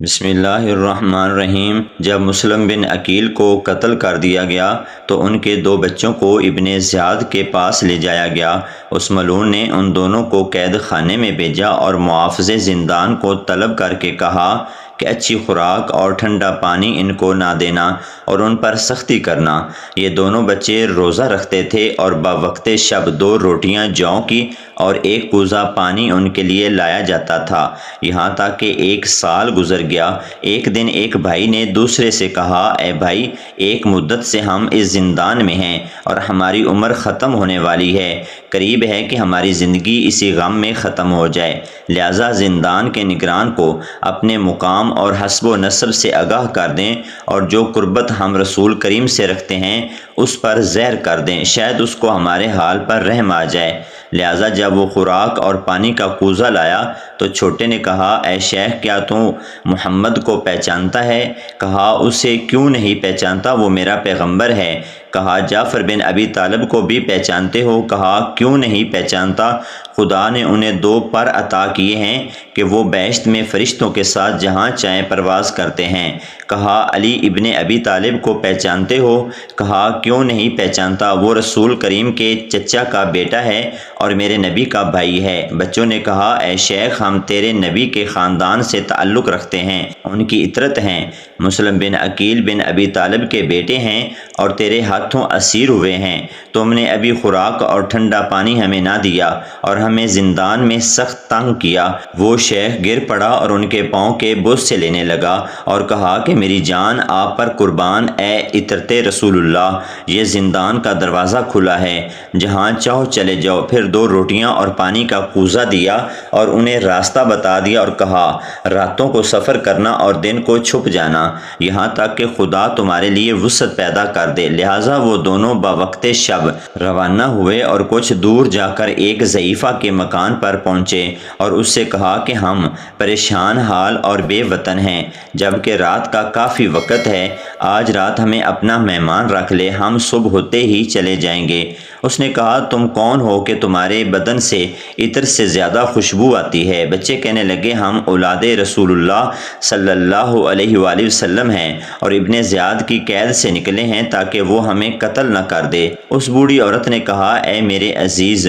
بسم اللہ الرحمن الرحیم۔ جب مسلم بن عقیل کو قتل کر دیا گیا تو ان کے دو بچوں کو ابن زیاد کے پاس لے جایا گیا۔ اس ملعون نے ان دونوں کو قید خانے میں بھیجا اور محافظ زندان کو طلب کر کے کہا کہ اچھی خوراک اور ٹھنڈا پانی ان کو نہ دینا اور ان پر سختی کرنا۔ یہ دونوں بچے روزہ رکھتے تھے اور بوقت شب 2 روٹیاں جوں کی اور 1 کوزہ پانی ان کے لیے لایا جاتا تھا، یہاں تک کہ 1 سال گزر گیا۔ ایک دن ایک بھائی نے دوسرے سے کہا، اے بھائی، ایک مدت سے ہم اس زندان میں ہیں اور ہماری عمر ختم ہونے والی ہے، قریب ہے کہ ہماری زندگی اسی غم میں ختم ہو جائے، لہٰذا زندان کے نگران کو اپنے مقام اور حسب و نسب سے آگاہ کر دیں اور جو قربت ہم رسول کریم سے رکھتے ہیں اس پر زہر کر دیں، شاید اس کو ہمارے حال پر رحم آ جائے۔ لہٰذا جب وہ خوراک اور پانی کا کوزہ لایا تو چھوٹے نے کہا، اے شیخ، کیا تو محمد کو پہچانتا ہے؟ کہا، اسے کیوں نہیں پہچانتا، وہ میرا پیغمبر ہے۔ کہا، جعفر بن ابی طالب کو بھی پہچانتے ہو؟ کہا، کیوں نہیں پہچانتا، خدا نے انہیں 2 پر عطا کیے ہیں کہ وہ بہشت میں فرشتوں کے ساتھ جہاں چاہیں پرواز کرتے ہیں۔ کہا، علی ابن ابی طالب کو پہچانتے ہو؟ کہا، کیوں نہیں پہچانتا، وہ رسول کریم کے چچا کا بیٹا ہے اور میرے نبی کا بھائی ہے۔ بچوں نے کہا، اے شیخ، ہم تیرے نبی کے خاندان سے تعلق رکھتے ہیں، ان کی اطرت ہیں، مسلم بن عقیل بن ابی طالب کے بیٹے ہیں اور تیرے ہاتھوں اسیر ہوئے ہیں۔ تم نے ابھی خوراک اور ٹھنڈا پانی ہمیں نہ دیا اور ہمیں زندان میں سخت تنگ کیا۔ وہ شیخ گر پڑا اور ان کے پاؤں کے بوس سے لینے لگا اور کہا کہ میری جان آپ پر قربان، اے اطرت رسول اللہ، یہ زندان کا دروازہ کھلا ہے، جہاں چاہو چلے جاؤ۔ پھر 2 روٹیاں اور پانی کا کوزہ دیا اور انہیں راستہ بتا دیا اور کہا، راتوں کو سفر کرنا اور دن کو چھپ جانا، یہاں تک کہ خدا تمہارے لیے وسعت پیدا کر دے۔ لہٰذا وہ دونوں بوقت شب روانہ ہوئے اور کچھ دور جا کر ایک ضعیفہ کے مکان پر پہنچے اور اس سے کہا کہ ہم پریشان حال اور بے وطن ہیں، جبکہ رات کا کافی وقت ہے، آج رات ہمیں اپنا مہمان رکھ لے، ہم صبح ہوتے ہی چلے جائیں گے۔ اس نے کہا، تم کون ہو کہ تمہارے بدن سے عطر سے زیادہ خوشبو آتی ہے؟ بچے کہنے لگے، ہم اولاد رسول اللہ صلی اللہ علیہ وآلہ وسلم ہیں اور ابن زیاد کی قید سے نکلے ہیں تاکہ وہ ہمیں قتل نہ کر دے۔ اس بوڑھی عورت نے کہا، اے میرے عزیز،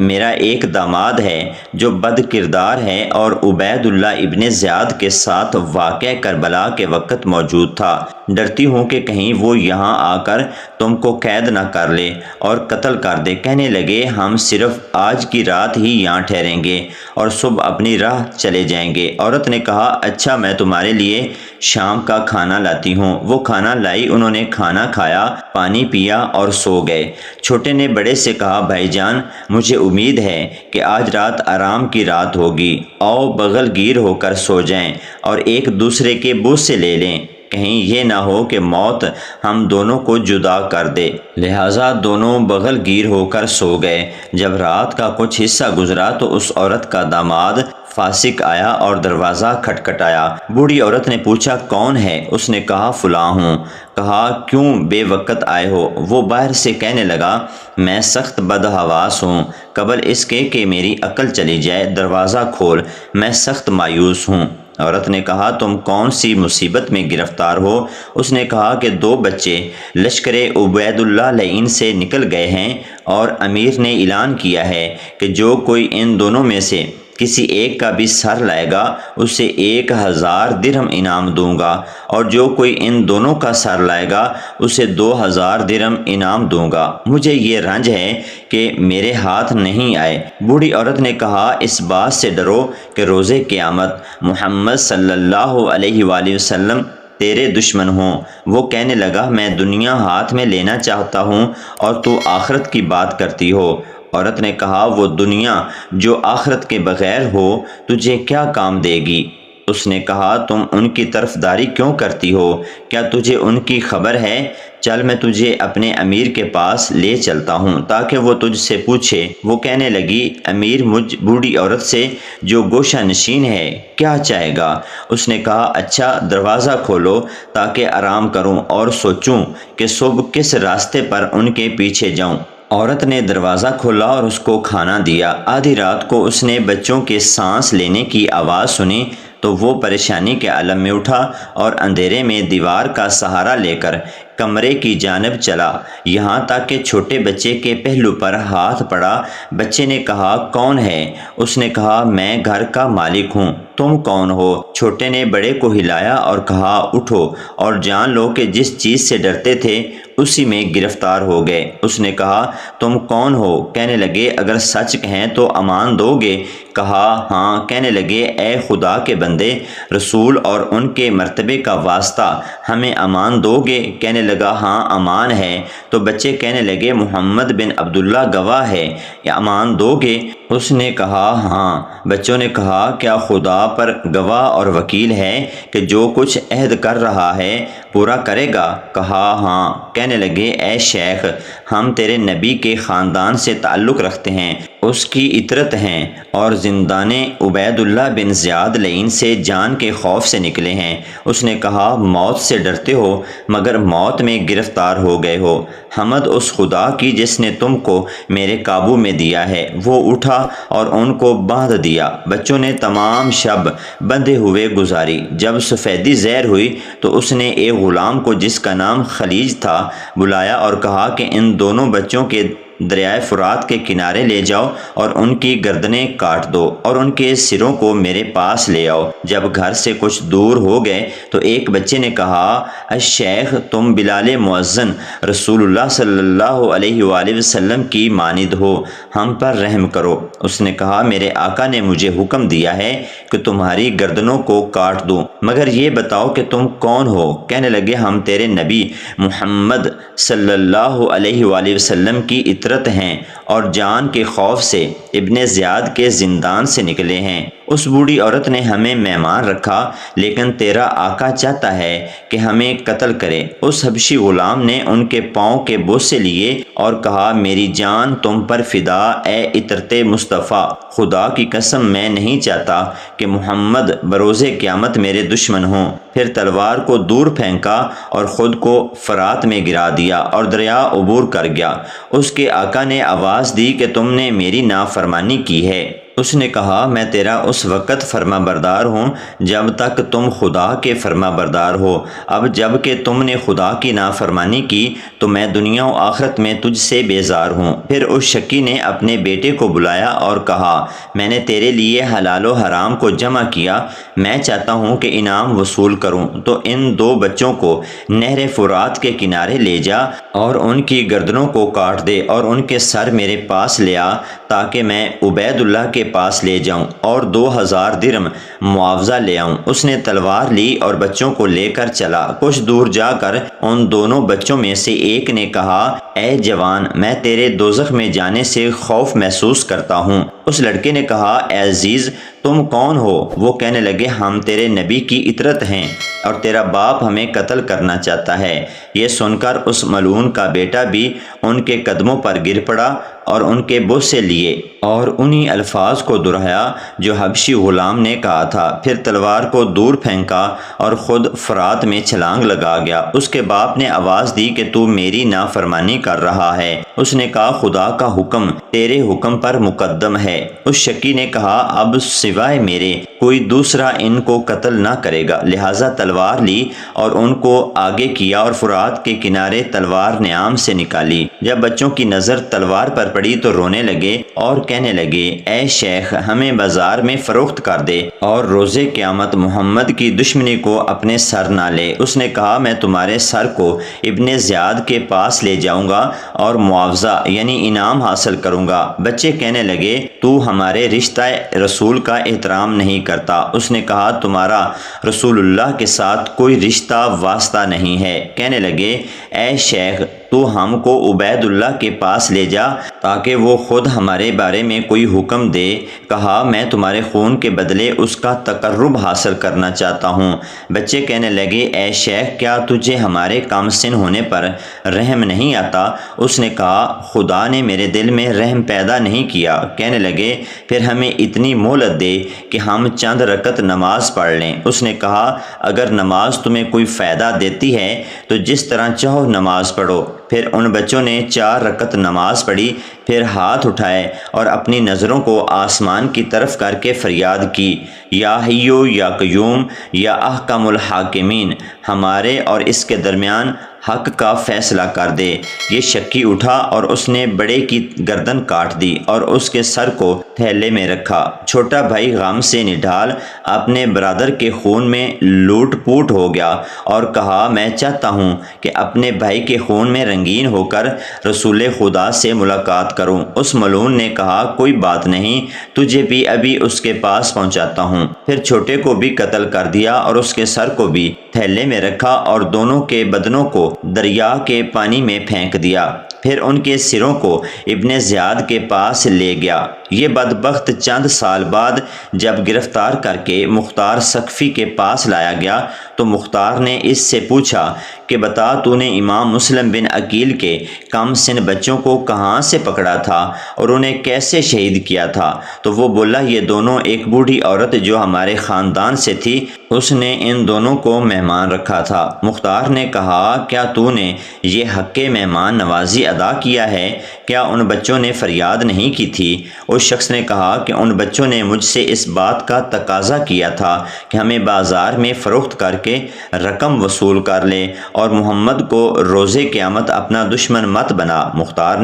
میرا ایک داماد ہے جو بد کردار ہے اور عبید اللہ ابن زیاد کے ساتھ واقعہ کربلا کے وقت موجود تھا، ڈرتی ہوں کہ کہیں وہ یہاں آ کر تم کو قید نہ کر لے اور قتل کر دے۔ کہنے لگے، ہم صرف آج کی رات ہی یہاں ٹھہریں گے اور صبح اپنی راہ چلے جائیں گے۔ عورت نے کہا، اچھا، میں تمہارے لیے شام کا کھانا لاتی ہوں۔ وہ کھانا لائی، انہوں نے کھانا کھایا، پانی پیا اور سو گئے۔ چھوٹے نے بڑے سے کہا، بھائی جان، مجھے امید ہے کہ آج رات آرام کی رات ہوگی، آؤ بغل گیر ہو کر سو جائیں اور ایک دوسرے کے بوسے لے لیں، کہیں یہ نہ ہو کہ موت ہم دونوں کو جدا کر دے۔ لہٰذا دونوں بغل گیر ہو کر سو گئے۔ جب رات کا کچھ حصہ گزرا تو اس عورت کا داماد فاسق آیا اور دروازہ کھٹکھٹایا۔ بوڑھی عورت نے پوچھا، کون ہے؟ اس نے کہا، فلاں ہوں۔ کہا، کیوں بے وقت آئے ہو؟ وہ باہر سے کہنے لگا، میں سخت بدحواس ہوں، قبل اس کے کہ میری عقل چلی جائے، دروازہ کھول، میں سخت مایوس ہوں۔ عورت نے کہا، تم کون سی مصیبت میں گرفتار ہو؟ اس نے کہا کہ 2 بچے لشکر عبید اللہ لعین سے نکل گئے ہیں اور امیر نے اعلان کیا ہے کہ جو کوئی ان دونوں میں سے کسی ایک کا بھی سر لائے گا اسے 1000 درہم انعام دوں گا، اور جو کوئی ان دونوں کا سر لائے گا اسے 2000 درہم انعام دوں گا۔ مجھے یہ رنج ہے کہ میرے ہاتھ نہیں آئے۔ بوڑھی عورت نے کہا، اس بات سے ڈرو کہ روز قیامت محمد صلی اللہ علیہ وآلہ وسلم تیرے دشمن ہوں۔ وہ کہنے لگا، میں دنیا ہاتھ میں لینا چاہتا ہوں اور تو آخرت کی بات کرتی ہو۔ عورت نے کہا، وہ دنیا جو آخرت کے بغیر ہو تجھے کیا کام دے گی؟ اس نے کہا، تم ان کی طرفداری کیوں کرتی ہو؟ کیا تجھے ان کی خبر ہے؟ چل، میں تجھے اپنے امیر کے پاس لے چلتا ہوں تاکہ وہ تجھ سے پوچھے۔ وہ کہنے لگی، امیر مجھ بوڑھی عورت سے جو گوشہ نشین ہے کیا چاہے گا؟ اس نے کہا، اچھا، دروازہ کھولو تاکہ آرام کروں اور سوچوں کہ صبح کس راستے پر ان کے پیچھے جاؤں۔ عورت نے دروازہ کھولا اور اس کو کھانا دیا۔ آدھی رات کو اس نے بچوں کے سانس لینے کی آواز سنی تو وہ پریشانی کے عالم میں اٹھا اور اندھیرے میں دیوار کا سہارا لے کر کمرے کی جانب چلا، یہاں تک کہ چھوٹے بچے کے پہلو پر ہاتھ پڑا۔ بچے نے کہا، کون ہے؟ اس نے کہا، میں گھر کا مالک ہوں، تم کون ہو؟ چھوٹے نے بڑے کو ہلایا اور کہا، اٹھو اور جان لو کہ جس چیز سے ڈرتے تھے اسی میں گرفتار ہو گئے۔ اس نے کہا، تم کون ہو؟ کہنے لگے، اگر سچ کہیں تو امان دو گے؟ کہا، ہاں۔ کہنے لگے، اے خدا کے بندے، رسول اور ان کے مرتبے کا واسطہ، ہمیں امان دو گے؟ کہنے لگا، ہاں امان ہے۔ تو بچے کہنے لگے، محمد بن عبداللہ گواہ ہے، امان دو گے؟ اس نے کہا، ہاں۔ بچوں نے کہا، کیا خدا پر گواہ اور وکیل ہے کہ جو کچھ عہد کر رہا ہے پورا کرے گا؟ کہا، ہاں۔ کہنے لگے، اے شیخ، ہم تیرے نبی کے خاندان سے تعلق رکھتے ہیں، اس کی اطرت ہیں اور زندان عبید اللہ بن زیاد لعین سے جان کے خوف سے نکلے ہیں۔ اس نے کہا، موت سے ڈرتے ہو مگر موت میں گرفتار ہو گئے ہو۔ حمد اس خدا کی جس نے تم کو میرے قابو میں دیا ہے۔ وہ اٹھا اور ان کو باندھ دیا۔ بچوں نے تمام شب بندھے ہوئے گزاری۔ جب سفیدی ظاہر ہوئی تو اس نے ایک غلام کو جس کا نام خلیج تھا بلایا اور کہا کہ ان دونوں بچوں کے دریائے فرات کے کنارے لے جاؤ اور ان کی گردنیں کاٹ دو اور ان کے سروں کو میرے پاس لے آؤ۔ جب گھر سے کچھ دور ہو گئے تو ایک بچے نے کہا، اے شیخ، تم بلال مؤذن رسول اللہ صلی اللہ علیہ وآلہ وسلم کی مانند ہو، ہم پر رحم کرو۔ اس نے کہا، میرے آقا نے مجھے حکم دیا ہے کہ تمہاری گردنوں کو کاٹ دوں، مگر یہ بتاؤ کہ تم کون ہو؟ کہنے لگے، ہم تیرے نبی محمد صلی اللہ علیہ وآلہ وسلم کی اطرت ہیں اور جان کے خوف سے ابن زیاد کے زندان سے نکلے ہیں۔ اس بوڑھی عورت نے ہمیں مہمان رکھا، لیکن تیرا آقا چاہتا ہے کہ ہمیں قتل کرے۔ اس حبشی غلام نے ان کے پاؤں کے بوسے لیے اور کہا، میری جان تم پر فدا اے اطرت مصطفیٰ، خدا کی قسم میں نہیں چاہتا کہ محمد بروز قیامت میرے دشمن ہوں۔ پھر تلوار کو دور پھینکا اور خود کو فرات میں گرا دیا اور دریا عبور کر گیا۔ اس کے آقا نے آواز دی کہ تم نے میری نافرمانی کی ہے۔ اس نے کہا، میں تیرا اس وقت فرما بردار ہوں جب تک تم خدا کے فرما بردار ہو۔ اب جب کہ تم نے خدا کی نافرمانی کی تو میں دنیا و آخرت میں تجھ سے بیزار ہوں۔ پھر اس شکی نے اپنے بیٹے کو بلایا اور کہا، میں نے تیرے لیے حلال و حرام کو جمع کیا، میں چاہتا ہوں کہ انعام وصول کروں، تو ان دو بچوں کو نہر فرات کے کنارے لے جا اور ان کی گردنوں کو کاٹ دے اور ان کے سر میرے پاس لے آ تاکہ میں عبید اللہ کے پاس لے جاؤں اور 2000 درم معاوضہ لے آؤں۔ اس نے تلوار لی اور بچوں کو لے کر چلا۔ کچھ دور جا کر ان دونوں بچوں میں سے ایک نے کہا، اے جوان، میں تیرے دوزخ میں جانے سے خوف محسوس کرتا ہوں۔ اس لڑکے نے کہا، اے عزیز، تم کون ہو؟ وہ کہنے لگے، ہم تیرے نبی کی اطرت ہیں اور تیرا باپ ہمیں قتل کرنا چاہتا ہے۔ یہ سن کر اس ملعون کا بیٹا بھی ان کے قدموں پر گر پڑا اور ان کے بوسے لیے اور انہی الفاظ کو دہرایا جو حبشی غلام نے کہا تھا۔ پھر تلوار کو دور پھینکا اور خود فرات میں چھلانگ لگا گیا۔ اس کے باپ نے آواز دی کہ تو میری نافرمانی کر رہا ہے۔ اس نے کہا، خدا کا حکم تیرے حکم پر مقدم ہے۔ اس شکی نے کہا، اب سوائے میرے کوئی دوسرا ان کو قتل نہ کرے گا، لہٰذا تلوار لی اور ان کو آگے کیا اور فرات کے کنارے تلوار نیام سے نکالی۔ جب بچوں کی نظر تلوار پر پڑی تو رونے لگے اور کہنے لگے، اے شیخ، ہمیں بازار میں فروخت کر دے اور روز قیامت محمد کی دشمنی کو اپنے سر نہ لے۔ اس نے کہا، میں تمہارے سر کو ابن زیاد کے پاس لے جاؤں گا اور معاوضہ یعنی انعام حاصل کروں گا۔ بچے کہنے لگے، تو ہمارے رشتہ رسول کا احترام نہیں کرتا۔ اس نے کہا، تمہارا رسول اللہ کے ساتھ کوئی رشتہ واسطہ نہیں ہے۔ کہنے لگے، اے شیخ، تو ہم کو عبید اللہ کے پاس لے جا تاکہ وہ خود ہمارے بارے میں کوئی حکم دے۔ کہا، میں تمہارے خون کے بدلے اس کا تقرب حاصل کرنا چاہتا ہوں۔ بچے کہنے لگے، اے شیخ، کیا تجھے ہمارے کم سن ہونے پر رحم نہیں آتا؟ اس نے کہا، خدا نے میرے دل میں رحم پیدا نہیں کیا۔ کہنے لگے، پھر ہمیں اتنی مہلت دے کہ ہم چند رکعت نماز پڑھ لیں۔ اس نے کہا، اگر نماز تمہیں کوئی فائدہ دیتی ہے تو جس طرح چاہو نماز پڑھو، پھر ان بچوں نے 4 رکعت نماز پڑھی، پھر ہاتھ اٹھائے اور اپنی نظروں کو آسمان کی طرف کر کے فریاد کی، یا حیو یا قیوم یا احکم الحاکمین، ہمارے اور اس کے درمیان حق کا فیصلہ کر دے۔ یہ شکی اٹھا اور اس نے بڑے کی گردن کاٹ دی اور اس کے سر کو تھیلے میں رکھا۔ چھوٹا بھائی غم سے نڈھال اپنے برادر کے خون میں لوٹ پوٹ ہو گیا اور کہا، میں چاہتا ہوں کہ اپنے بھائی کے خون میں رنگین ہو کر رسول خدا سے ملاقات کروں۔ اس ملعون نے کہا، کوئی بات نہیں، تجھے بھی ابھی اس کے پاس پہنچاتا ہوں۔ پھر چھوٹے کو بھی قتل کر دیا اور اس کے سر کو بھی تھیلے میں رکھا اور دونوں کے بدنوں کو دریا کے پانی میں پھینک دیا۔ پھر ان کے سروں کو ابن زیاد کے پاس لے گیا۔ یہ بدبخت چند سال بعد جب گرفتار کر کے مختار ثقفی کے پاس لایا گیا تو مختار نے اس سے پوچھا کہ بتا، تو نے امام مسلم بن عقیل کے کم سن بچوں کو کہاں سے پکڑا تھا اور انہیں کیسے شہید کیا تھا؟ تو وہ بولا، یہ دونوں ایک بوڑھی عورت جو ہمارے خاندان سے تھی، اس نے ان دونوں کو مہمان رکھا تھا۔ مختار نے کہا، کیا تو نے یہ حق مہمان نوازی ادا کیا ہے؟ کیا ان بچوں نے فریاد نہیں کی تھی؟ اس شخص نے کہا کہ ان بچوں نے مجھ سے اس بات کا تقاضا کیا تھا کہ ہمیں بازار میں فروخت کر کے رقم وصول کر لے اور محمد کو روز قیامت اپنا دشمن مت بنا۔ مختار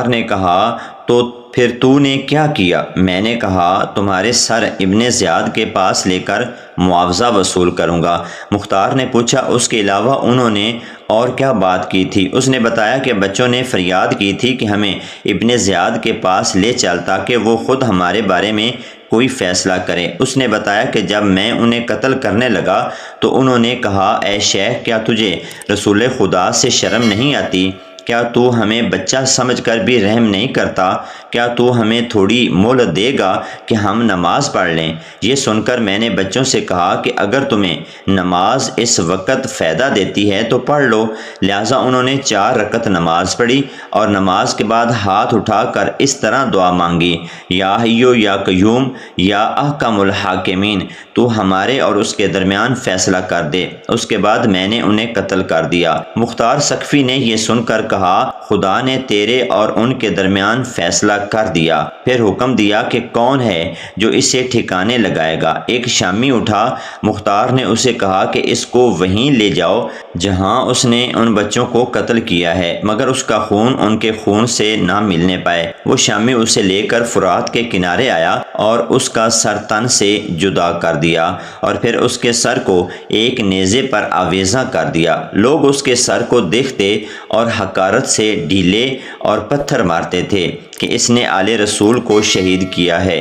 نے کہا تو پھر تو نے کیا کیا؟ میں نے کہا، تمہارے سر ابن زیاد کے پاس لے کر معاوضہ وصول کروں گا۔ مختار نے پوچھا، اس کے علاوہ انہوں نے اور کیا بات کی تھی؟ اس نے بتایا کہ بچوں نے فریاد کی تھی کہ ہمیں ابن زیاد کے پاس لے چل تاکہ وہ خود ہمارے بارے میں کوئی فیصلہ کرے۔ اس نے بتایا کہ جب میں انہیں قتل کرنے لگا تو انہوں نے کہا، اے شیخ، کیا تجھے رسول خدا سے شرم نہیں آتی؟ کیا تو ہمیں بچہ سمجھ کر بھی رحم نہیں کرتا؟ کیا تو ہمیں تھوڑی مہلت دے گا کہ ہم نماز پڑھ لیں؟ یہ سن کر میں نے بچوں سے کہا کہ اگر تمہیں نماز اس وقت فائدہ دیتی ہے تو پڑھ لو۔ لہٰذا انہوں نے 4 رکعت نماز پڑھی اور نماز کے بعد ہاتھ اٹھا کر اس طرح دعا مانگی، یا حیو یا قیوم یا احکم الحاکمین، تو ہمارے اور اس کے درمیان فیصلہ کر دے۔ اس کے بعد میں نے انہیں قتل کر دیا۔ مختار ثقفی نے یہ سن کر کہا، خدا نے تیرے اور ان کے درمیان فیصلہ کر دیا۔ پھر حکم دیا کہ کون ہے جو اسے ٹھکانے لگائے گا؟ ایک شامی اٹھا۔ مختار نے اسے کہا کہ اس کو وہیں لے جاؤ جہاں اس نے ان بچوں کو قتل کیا ہے، مگر اس کا خون ان کے خون سے نہ ملنے پائے۔ وہ شامی اسے لے کر فرات کے کنارے آیا اور اس کا سر تن سے جدا کر دیا اور پھر اس کے سر کو ایک نیزے پر آویزاں کر دیا۔ لوگ اس کے سر کو دیکھتے اور حقارت سے ڈھیلے اور پتھر مارتے تھے کہ اس نے آل رسول کو شہید کیا ہے۔